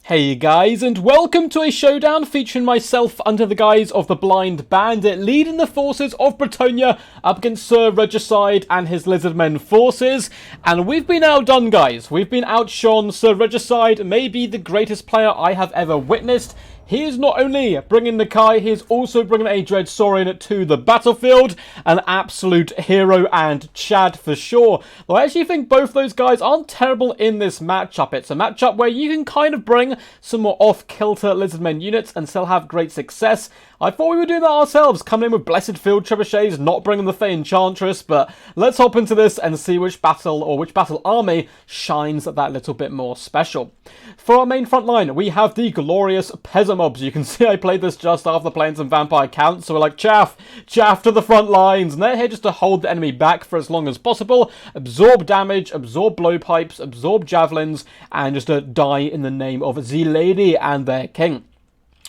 Hey guys, and welcome to a showdown featuring myself under the guise of the Blind Bandit, leading the forces of Bretonnia up against Sir Regicide and his Lizardmen forces. And we've been outdone, guys. We've been outshone. Sir Regicide may be the greatest player I have ever witnessed. He is not only bringing the Kai, he is also bringing a Dread Saurian to the battlefield. An absolute hero and Chad for sure. Though I actually think both those guys aren't terrible in this matchup. It's a matchup where you can kind of bring some more off-kilter Lizardmen units and still have great success. I thought we would do that ourselves, coming in with Blessed Field Trebuchets, not bringing the Fey Enchantress, but let's hop into this and see which battle or which battle army shines that little bit more special. For our main front line, we have the glorious Peasant Mobs. You can see I played this just after playing some Vampire Counts, so we're like, chaff to the front lines, and they're here just to hold the enemy back for as long as possible, absorb damage, absorb blowpipes, absorb javelins, and just die in the name of the lady and their king.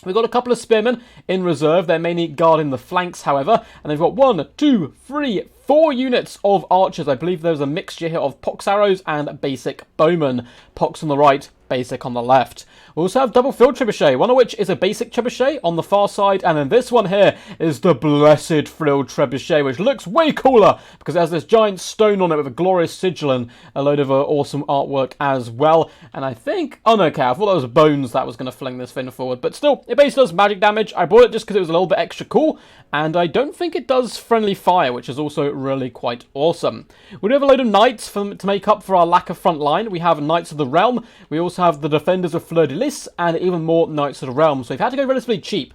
We've got a couple of spearmen in reserve. They're mainly guarding the flanks, however. And they've got 1, 2, 3, 4 units of archers. I believe there's a mixture here of pox arrows and basic bowmen. Pox on the right, basic on the left. We also have double field trebuchet, one of which is a basic trebuchet on the far side, and then this one here is the blessed field trebuchet, which looks way cooler because it has this giant stone on it with a glorious sigil and a load of awesome artwork as well. And I think, oh no, okay, I thought that was bones that was going to fling this thing forward, but still, it basically does magic damage. I bought it just because it was a little bit extra cool, and I don't think it does friendly fire, which is also really quite awesome. We do have a load of knights to make up for our lack of front line. We have Knights of the Realm. We also have the Defenders of Fleur de Lis, and even more Knights of the Realm. So we've had to go relatively cheap.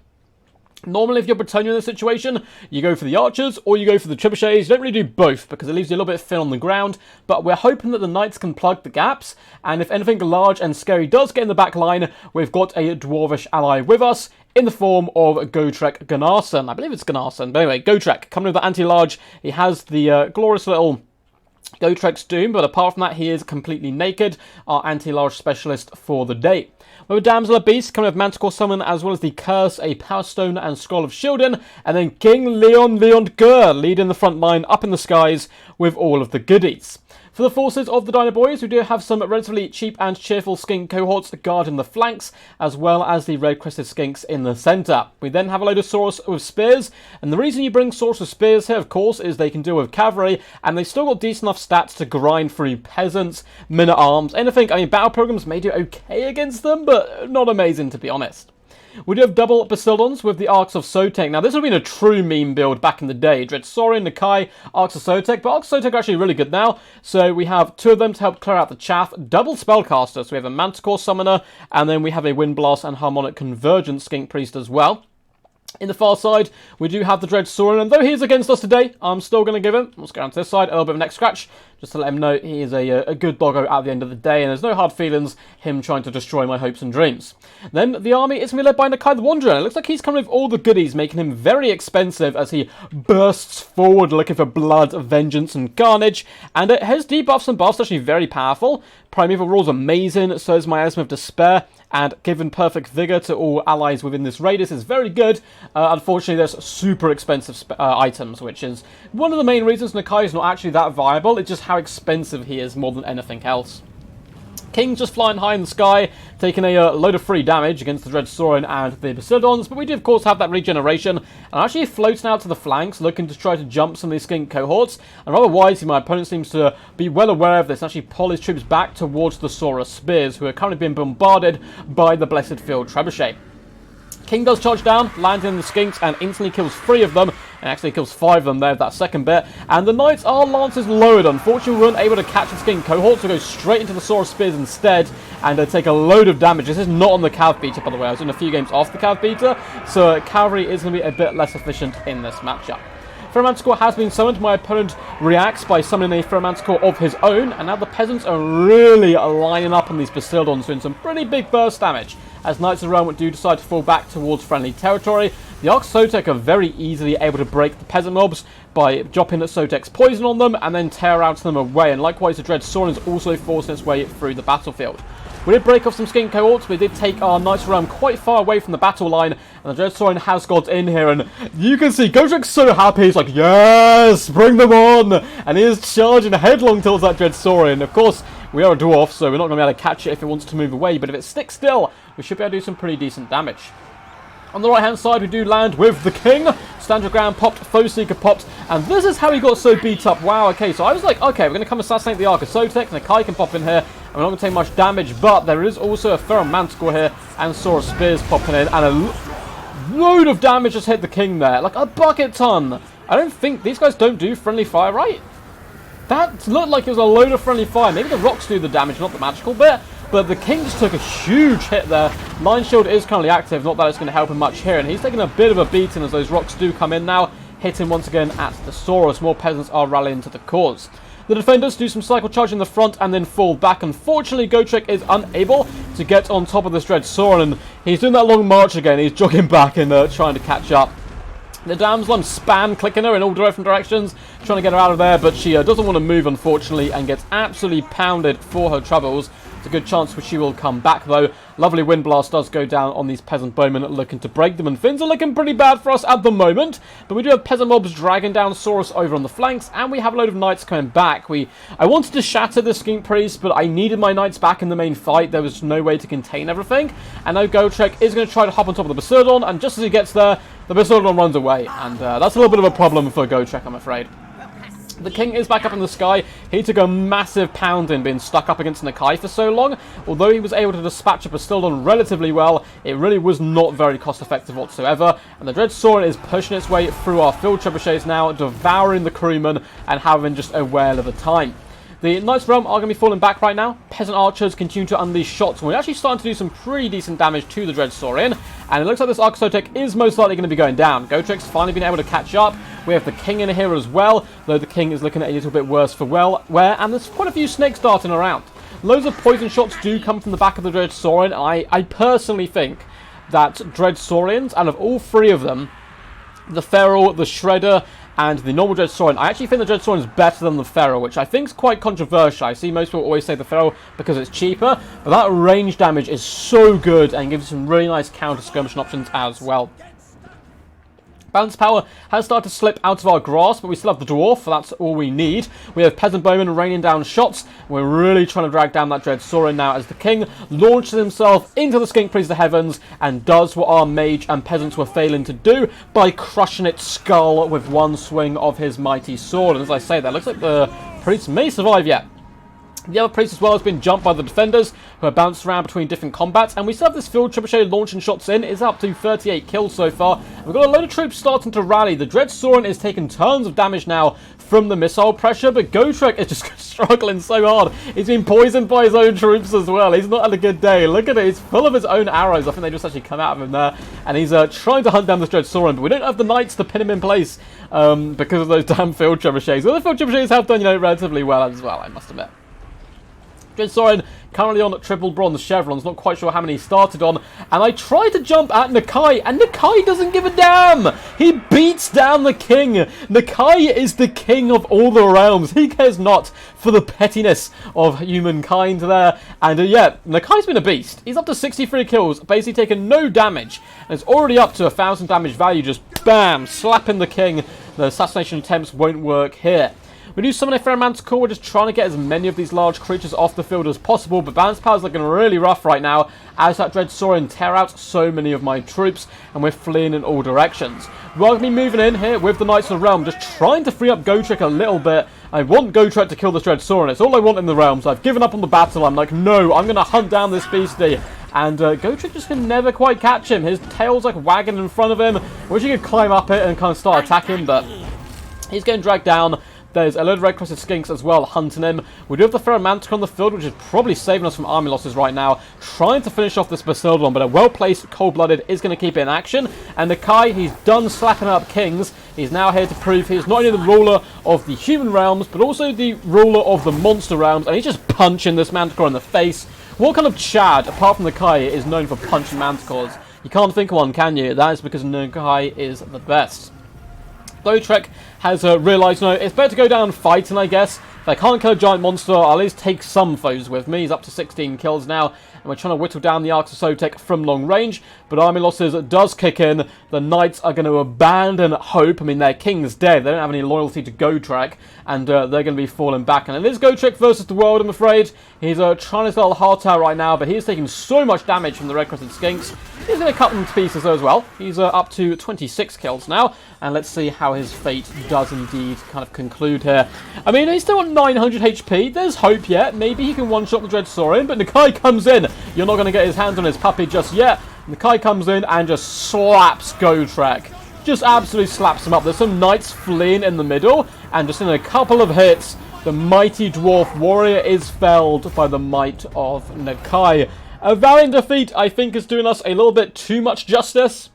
Normally, if you're Bretonnia in this situation, you go for the archers or you go for the trebuchets. You don't really do both because it leaves you a little bit thin on the ground. But we're hoping that the knights can plug the gaps. And if anything large and scary does get in the back line, we've got a dwarvish ally with us in the form of Gotrek Gunnarsson. I believe it's Gunnarsson. But anyway, Gotrek coming with the anti-large. He has the glorious little Gotrek's Doom, but apart from that, he is completely naked. Our anti-large specialist for the day. We have a Damsel of Beast coming with Manticore Summon, as well as the Curse, a Power Stone, and Scroll of Shielding. And then King Leon Gur leading the front line up in the skies with all of the goodies. For the forces of the Dino Boys, we do have some relatively cheap and cheerful skink cohorts guarding the flanks, as well as the red-crested skinks in the centre. We then have a load of Saurus with spears, and the reason you bring Saurus with spears here, of course, is they can deal with cavalry, and they still got decent enough stats to grind through peasants, men-at-arms, anything. I mean, battle programs may do okay against them, but not amazing, to be honest. We do have double Basildons with the Arcs of Sotek. Now, this would have been a true meme build back in the day. Dread Saurian, Nakai, Arcs of Sotek. But Arcs of Sotek are actually really good now. So we have 2 of them to help clear out the chaff. Double Spellcaster. So we have a Manticore Summoner. And then we have a Wind Blast and Harmonic Convergence Skink Priest as well. In the far side, we do have the Dread Saurian, and though he is against us today, I'm still going to give him, let's go down to this side, a little bit of a neck scratch, just to let him know he is a good doggo at the end of the day, and there's no hard feelings him trying to destroy my hopes and dreams. Then the army is going to be led by Nakai the Wanderer, and it looks like he's coming with all the goodies, making him very expensive as he bursts forward looking for blood, vengeance, and carnage, and his debuffs and buffs are actually very powerful. Primeval Rule's amazing, so is Miasma of Despair, and given perfect vigor to all allies within this radius is very good. Unfortunately, there's super expensive items, which is one of the main reasons Nakai is not actually that viable. It's just how expensive he is more than anything else. King's just flying high in the sky, taking a load of free damage against the Dread Saurian and the Basildons, but we do, of course, have that regeneration, and actually floating out to the flanks, looking to try to jump some of these skink cohorts, and rather wisely, my opponent seems to be well aware of this, and actually pull his troops back towards the Saurus Spears, who are currently being bombarded by the Blessed Field Trebuchet. King does charge down, landing in the skinks, and instantly kills 3 of them, and actually kills 5 of them there with that second bit. And the knights are lances lowered. Unfortunately, we weren't able to catch the skink cohort, so go straight into the Saurus Spears instead, and take a load of damage. This is not on the Cav Beater, by the way. I was in a few games off the Cav Beater, so cavalry is going to be a bit less efficient in this matchup. Ferromanticore has been summoned. My opponent reacts by summoning a Ferromanticore of his own, and now the peasants are really lining up on these Basildons, doing some pretty big burst damage. As Knights of the Realm do decide to fall back towards friendly territory, the Arcs of Sotek are very easily able to break the peasant mobs by dropping Sotek's poison on them and then tear out them away, and likewise the Dread Saurian is also forcing its way through the battlefield. We did break off some skink cohorts, we did take our Knights of the Realm quite far away from the battle line, and the Dread Saurian has got in here, and you can see Gotrek's so happy, he's like, yes, bring them on, and he is charging headlong towards that Dread Saurian. Of course, We are a dwarf, so we're not going to be able to catch it if it wants to move away, but if it sticks still, we should be able to do some pretty decent damage. On the right-hand side, we do land with the king. Stand your ground popped, Foe Seeker popped, and this is how he got so beat up. Wow, okay, so I was like, okay, we're going to come assassinate the Archosotek, and Nakai can pop in here, and we're not going to take much damage, but there is also a Feral Manticore here, and Sora Spears popping in, and a load of damage just hit the king there, like a bucket ton. I don't think, these guys don't do friendly fire, right? That looked like it was a load of friendly fire. Maybe the rocks do the damage, not the magical bit. But the king just took a huge hit there. Line Shield is currently active, not that it's going to help him much here. And he's taking a bit of a beating as those rocks do come in now. Hitting once again at the Saurus. More peasants are rallying to the cause. The defenders do some cycle charge in the front and then fall back. Unfortunately, Gotrek is unable to get on top of this Dread Sauron. And he's doing that long march again. He's jogging back and trying to catch up. The Damsel, I'm spam clicking her in all different directions, trying to get her out of there, but she doesn't want to move, unfortunately, and gets absolutely pounded for her troubles. It's a good chance she will come back, though. Lovely Wind Blast does go down on these Peasant Bowmen, looking to break them, and things are looking pretty bad for us at the moment. But we do have Peasant Mobs dragging down Saurus over on the flanks, and we have a load of Knights coming back. I wanted to shatter the Skink Priest, but I needed my Knights back in the main fight. There was no way to contain everything. And now Gotrek is going to try to hop on top of the Bastirdon, and just as he gets there, the Bastirdon runs away. And that's a little bit of a problem for Gotrek, I'm afraid. The king is back up in the sky. He took a massive pounding being stuck up against Nakai for so long. Although he was able to dispatch a Bastirdon relatively well, it really was not very cost effective whatsoever. And the Dread Sauron is pushing its way through our field trebuchets now, devouring the crewmen and having just a whale of a time. The Knights Realm are going to be falling back right now. Peasant Archers continue to unleash shots. We're actually starting to do some pretty decent damage to the Dread Saurian. And it looks like this Archosotek is most likely going to be going down. Gotrek's finally been able to catch up. We have the king in here as well, though the king is looking at a little bit worse for wear. And there's quite a few snakes darting around. Loads of poison shots do come from the back of the Dread Saurian. I personally think that Dread Saurians, out of all three of them, the Feral, the Shredder, and the normal Dread Sauron, I actually think the Dread Sauron is better than the Feral, which I think is quite controversial. I see most people always say the Feral because it's cheaper, but that range damage is so good and gives you some really nice counter skirmishing options as well. Balance power has started to slip out of our grasp, but we still have the Dwarf, that's all we need. We have Peasant Bowmen raining down shots. We're really trying to drag down that Dread Sauron now as the king launches himself into the Skink Priest of the Heavens and does what our mage and peasants were failing to do by crushing its skull with one swing of his mighty sword. And as I say, that looks like the priest may survive yet. The other priest as well has been jumped by the defenders, who are bounced around between different combats, and we still have this field trebuchet launching shots in. It's up to 38 kills so far. We've got a load of troops starting to rally. The Dread Sauron is taking tons of damage now from the missile pressure, but Gotrek is just struggling so hard. He's been poisoned by his own troops as well. He's not had a good day. Look at it. He's full of his own arrows. I think they just actually come out of him there, and he's trying to hunt down this Dread Sauron, but we don't have the knights to pin him in place because of those damn field trebuchets. The other field trebuchets have done, relatively well as well, I must admit. Dread Sauron currently on triple bronze chevrons, not quite sure how many he started on, and I try to jump at Nakai, and Nakai doesn't give a damn! He beats down the king! Nakai is the king of all the realms, he cares not for the pettiness of humankind there, and yeah, Nakai's been a beast. He's up to 63 kills, basically taken no damage, and it's already up to 1,000 damage value, just BAM! Slapping the king. The assassination attempts won't work here. We do summon a Feral Manticore. We're just trying to get as many of these large creatures off the field as possible, but balance power is looking really rough right now as that Dread Sauron tear out so many of my troops, and we're fleeing in all directions. We're going to be moving in here with the Knights of the Realm, just trying to free up Gotrek a little bit. I want Gotrek to kill this Dread Sauron. It's all I want in the realm, so I've given up on the battle. I'm like, no, I'm going to hunt down this beastie. And Gotrek just can never quite catch him. His tail's like wagging in front of him. I wish he could climb up it and kind of start attacking, but he's getting dragged down. There's a load of red-crested skinks as well hunting him. We do have the Feral Manticore on the field, which is probably saving us from army losses right now. Trying to finish off this Bastirdon, but a well-placed Cold-Blooded is going to keep it in action. And Nakai, he's done slapping up kings. He's now here to prove he's not only the ruler of the human realms, but also the ruler of the monster realms. And he's just punching this Manticore in the face. What kind of Chad, apart from Nakai, is known for punching Manticores? You can't think of one, can you? That is because Nakai is the best. Gotrek has realised, it's better to go down fighting, I guess. If I can't kill a giant monster, I'll at least take some foes with me. He's up to 16 kills now. and we're trying to whittle down the Arks of Sotek from long range, but army losses does kick in. The Knights are going to abandon hope. I mean, their king's dead. They don't have any loyalty to Gotrek, and they're going to be falling back. And it is Gotrek versus the world, I'm afraid. He's trying to sell hard out right now, but he's taking so much damage from the Red-Crested Skinks. He's going to cut them to pieces though as well. He's up to 26 kills now, and let's see how his fate does indeed kind of conclude here. I mean, he's still on 900 HP. There's hope yet. Maybe he can one-shot the Dread Saurian, but Nakai comes in. You're not going to get his hands on his puppy just yet. Nakai comes in and just slaps Gotrek. Just absolutely slaps him up. There's some Knights fleeing in the middle, and just in a couple of hits, the mighty Dwarf Warrior is felled by the might of Nakai. A valiant defeat, I think, is doing us a little bit too much justice.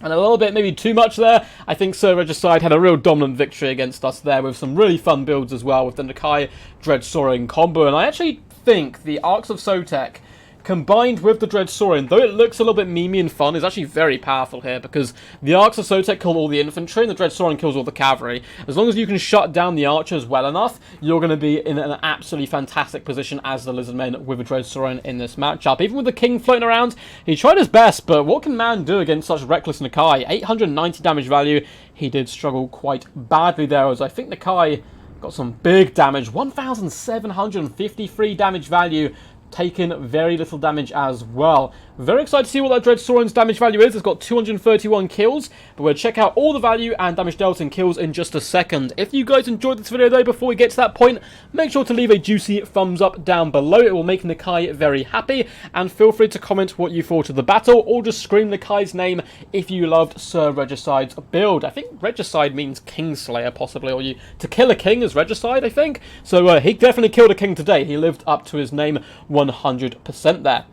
And a little bit, maybe too much there. I think Sir Regicide had a real dominant victory against us there with some really fun builds as well with the Nakai Dread Saurian combo. And I actually think the Arks of Sotek, combined with the Dread Saurian, though it looks a little bit memey and fun, is actually very powerful here, because the Arks of Sotek kill all the infantry and the Dread Saurian kills all the cavalry. As long as you can shut down the archers well enough, you're going to be in an absolutely fantastic position as the Lizardmen with a Dread Saurian in this matchup. Even with the king floating around, he tried his best, but what can man do against such reckless Nakai? 890 damage value. He did struggle quite badly there, as I think Nakai got some big damage. 1,753 damage value. Taken very little damage as well. Very excited to see what that Dread Saurian's damage value is. It's got 231 kills, but we'll check out all the value and damage dealt in kills in just a second. If you guys enjoyed this video though, before we get to that point, make sure to leave a juicy thumbs up down below. It will make Nakai very happy, and feel free to comment what you thought of the battle, or just scream Nakai's name if you loved Sir Regicide's build. I think Regicide means Kingslayer, possibly, or to kill a king is Regicide, I think. So he definitely killed a king today. He lived up to his name 100% there.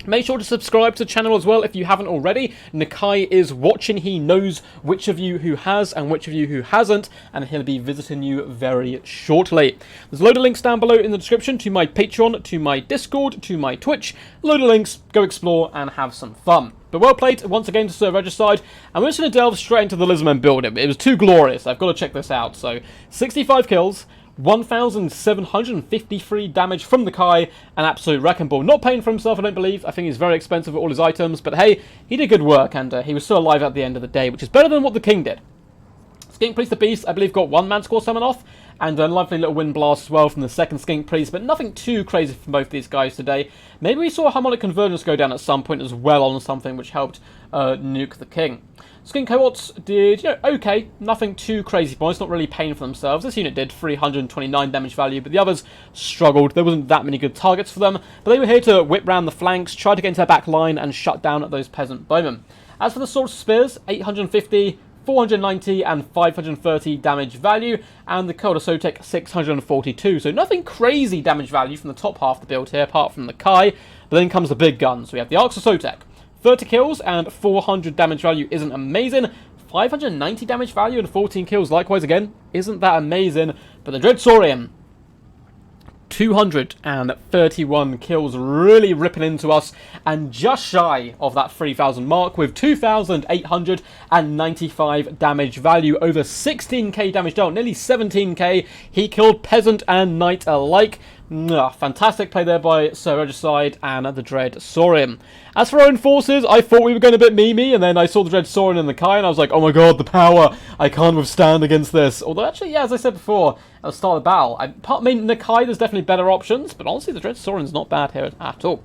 Make sure to subscribe to the channel as well if you haven't already. Nakai is watching. He knows which of you who has and which of you who hasn't, and he'll be visiting you very shortly. There's a load of links down below in the description to my Patreon, to my Discord, to my Twitch. A load of links. Go explore and have some fun. But well played once again to Sir Regicide, and we're just going to delve straight into the Lizardmen build. It was too glorious. I've got to check this out. So 65 kills. 1,753 damage from the Kai, an absolute wrecking ball. Not paying for himself, I don't believe. I think he's very expensive with all his items, but hey, he did good work, and he was still alive at the end of the day, which is better than what the King did. Skink Priest the Beast, I believe, got one man score summon off, and a lovely little wind blast as well from the second Skink Priest, but nothing too crazy from both these guys today. Maybe we saw Harmonic Convergence go down at some point as well on something which helped nuke the King. Skink cohorts did, okay, nothing too crazy points, not really paying for themselves. This unit did 329 damage value, but the others struggled. There wasn't that many good targets for them, but they were here to whip round the flanks, try to get into their back line, and shut down those peasant bowmen. As for the Swords of Spears, 850, 490 and 530 damage value, and the Cold of Sotek 642. So nothing crazy damage value from the top half of the build here, apart from the Kai, but then comes the big guns. We have the Arks of Sotek. 30 kills and 400 damage value isn't amazing. 590 damage value and 14 kills, likewise again, isn't that amazing. But the Dread Saurian, 231 kills, really ripping into us, and just shy of that 3,000 mark with 2,895 damage value, over 16k damage dealt, nearly 17k. He killed peasant and knight alike. Fantastic play there by Sir Regicide and the Dread Saurian. As for our own forces, I thought we were going a bit memey, and then I saw the Dread Saurian and the Kai, and I was like, oh my god, the power! I can't withstand against this. Although, actually, yeah, as I said before, at the start of the battle, I mean, Nakai, there's definitely better options, but honestly, the Dread Saurian's not bad here at all.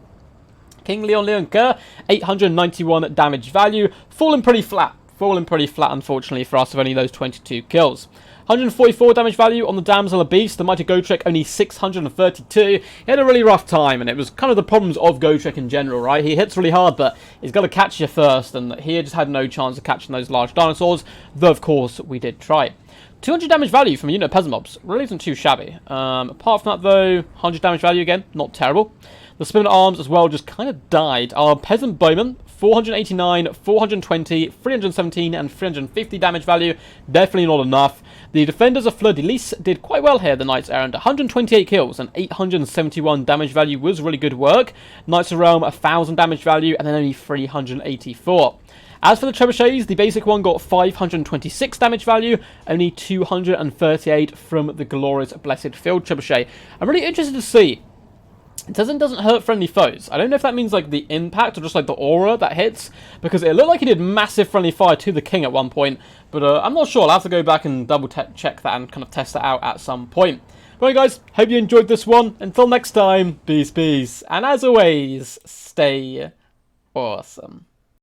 King Leon Kerr, 891 damage value, falling pretty flat, unfortunately, for us with only those 22 kills. 144 damage value on the Damsel of Beast. The mighty Gotrek only 632. He had a really rough time, and it was kind of the problems of Gotrek in general, right? He hits really hard, but he's got to catch you first, and he just had no chance of catching those large dinosaurs, though of course we did try. 200 damage value from a unit of peasant mobs really isn't too shabby. Apart from that though, 100 damage value again, not terrible. The Spinner Arms as well just kind of died. Our peasant bowmen, 489, 420, 317 and 350 damage value, definitely not enough. The Defenders of Fleur de Lis did quite well here, the Knights Errant, 128 kills and 871 damage value was really good work. Knights of Realm, 1,000 damage value and then only 384. As for the trebuchets, the basic one got 526 damage value, only 238 from the Glorious Blessed Field Trebuchet. I'm really interested to see It doesn't hurt friendly foes. I don't know if that means like the impact or just like the aura that hits, because it looked like he did massive friendly fire to the king at one point, but I'm not sure. I'll have to go back and double check that and kind of test that out at some point. Right, guys, hope you enjoyed this one. Until next time, peace, and as always, stay awesome.